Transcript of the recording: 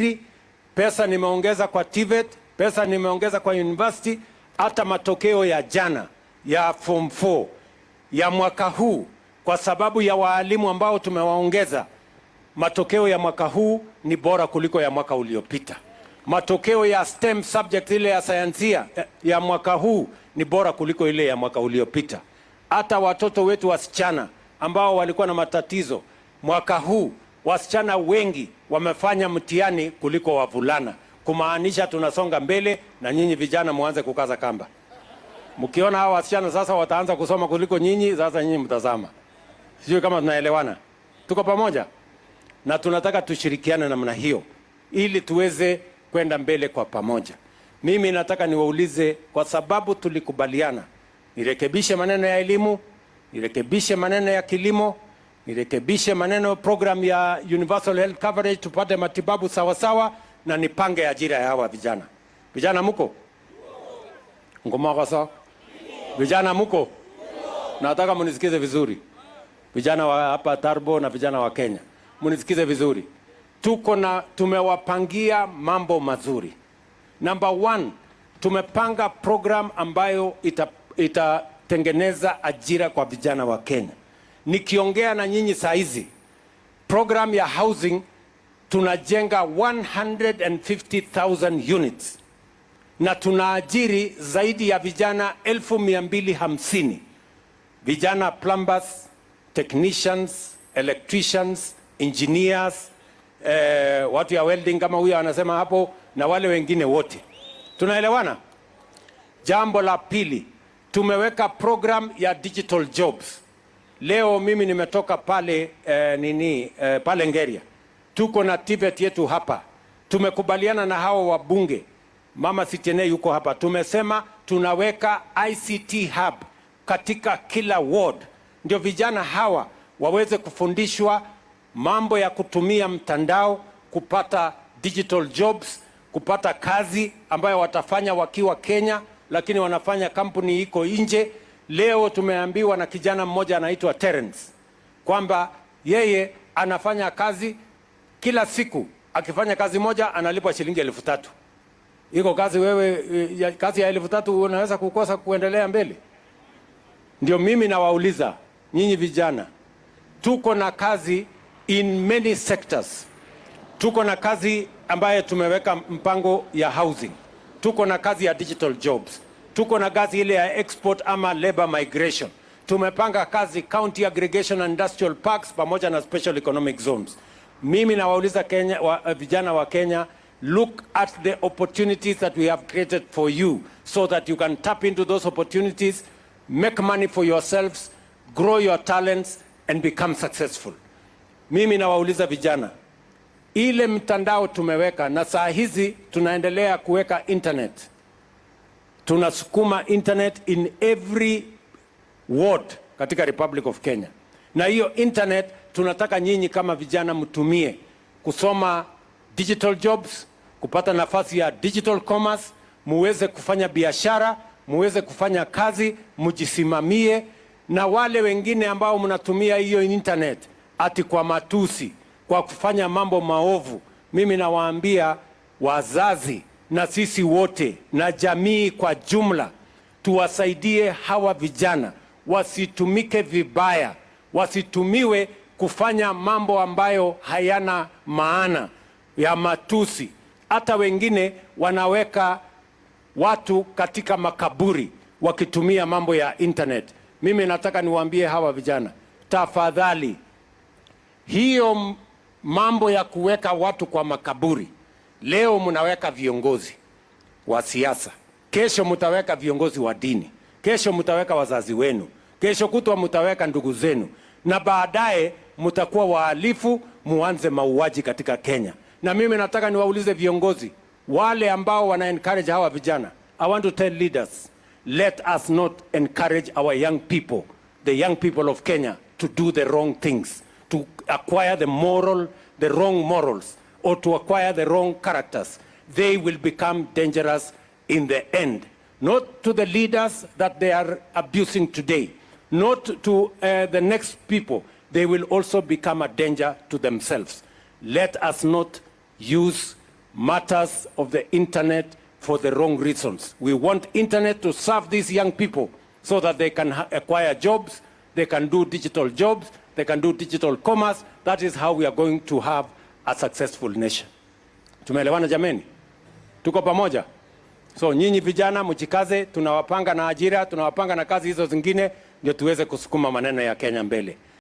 nimeajiri, pesa nimeongeza kwa TVET, pesa nimeongeza kwa university. Hata matokeo ya jana ya form 4 ya mwaka huu, kwa sababu ya waalimu ambao tumewaongeza, matokeo ya mwaka huu ni bora kuliko ya mwaka uliopita. Matokeo ya STEM subject ile ya sayansia ya mwaka huu ni bora kuliko ile ya mwaka uliopita. Hata watoto wetu wasichana ambao walikuwa na matatizo, mwaka huu wasichana wengi wamefanya mtihani kuliko wavulana, kumaanisha tunasonga mbele, na nyinyi vijana muanze kukaza kamba. Mkiona hawa wasichana sasa wataanza kusoma kuliko nyinyi, sasa nyinyi mtazama. Sijui kama tunaelewana. Tuko pamoja? Na tunataka tushirikiane namna hiyo ili tuweze kwenda mbele kwa pamoja. Mimi nataka niwaulize, kwa sababu tulikubaliana nirekebishe maneno ya elimu, nirekebishe maneno ya kilimo, nirekebishe maneno program ya universal health coverage, tupate matibabu sawa sawa, na nipange ajira ya hawa vijana. Vijana muko? Ngoma kwa sawa? Vijana muko? Nataka munisikize vizuri. Vijana wa hapa Tarbo na vijana wa Kenya, munisikize vizuri. Tumewapangia mambo mazuri. Number 1, tumepanga program ambayo itatengeneza ajira kwa vijana wa Kenya. Nikiongea na nyinyi saa hizi, program ya housing tunajenga 150,000 units na tunaajiri zaidi ya vijana 250,000. Vijana plumbers, technicians, electricians, engineers, watu ya welding kama huyo anasema hapo, na wale wengine wote. Tunaelewana? Jambo la pili, tumeweka program ya digital jobs. Leo mimi nimetoka pale pale Ngeria. Tuko na TVET yetu hapa. Tumekubaliana na hao wabunge. Mama Sitene yuko hapa. Tumesema tunaweka ICT hub katika kila ward. Ndio vijana hawa waweze kufundishwa mambo ya kutumia mtandao, kupata digital jobs, kupata kazi ambayo watafanya wakiwa Kenya, lakini wanafanya kampuni iko nje. Leo tumeambiwa na kijana mmoja anaitwa Terence kwamba yeye anafanya kazi kila siku, akifanya kazi moja analipwa shilingi 3,000. Iko kazi wewe, kazi ya 3,000 unaweza kukosa kuendelea mbele? Ndio mimi nawauliza nyinyi vijana, tuko na kazi in many sectors. Tuko na kazi ambaye tumeweka mpango ya housing. Tuko na kazi ya digital jobs. Tuko na kazi ile ya export ama labor migration. Tumepanga kazi county aggregation and industrial parks pamoja na special economic zones. Mimi nawauliza vijana wa Kenya, look at the opportunities that we have created for you so that you can tap into those opportunities, make money for yourselves, grow your talents and become successful. Mimi nawauliza vijana, ile mtandao tumeweka, na saa hizi tunaendelea kuweka internet. Tunasukuma internet in every ward katika Republic of Kenya. Na hiyo internet tunataka nyinyi kama vijana mtumie kusoma digital jobs, kupata nafasi ya digital commerce, muweze kufanya biashara, muweze kufanya kazi, mujisimamie. Na wale wengine ambao mnatumia hiyo internet ati kwa matusi, kwa kufanya mambo maovu, mimi nawaambia wazazi na sisi wote na jamii kwa jumla, tuwasaidie hawa vijana wasitumike vibaya, wasitumiwe kufanya mambo ambayo hayana maana ya matusi. Hata wengine wanaweka watu katika makaburi wakitumia mambo ya internet. Mimi nataka niwaambie hawa vijana, tafadhali, hiyo mambo ya kuweka watu kwa makaburi, leo mnaweka viongozi wa siasa, kesho mtaweka viongozi wa dini, kesho mtaweka wazazi wenu, kesho kutwa mtaweka ndugu zenu, na baadaye mtakuwa wahalifu, muanze mauaji katika Kenya. Na mimi nataka niwaulize viongozi wale ambao wana encourage hawa vijana, I want to tell leaders, let us not encourage our young people, the young people of Kenya, to do the wrong things, to acquire the wrong morals, or to acquire the wrong characters. They will become dangerous in the end. Not to the leaders that they are abusing today, not to the next people. They will also become a danger to themselves. Let us not use matters of the internet for the wrong reasons. We want internet to serve these young people so that they can acquire jobs, they can do digital jobs, they can do digital commerce. That is how we are going to have a successful nation. Tumeelewana jameni? Tuko pamoja? So nyinyi vijana mjikaze, tunawapanga na ajira, tunawapanga na kazi hizo zingine ndio tuweze kusukuma maneno ya Kenya mbele.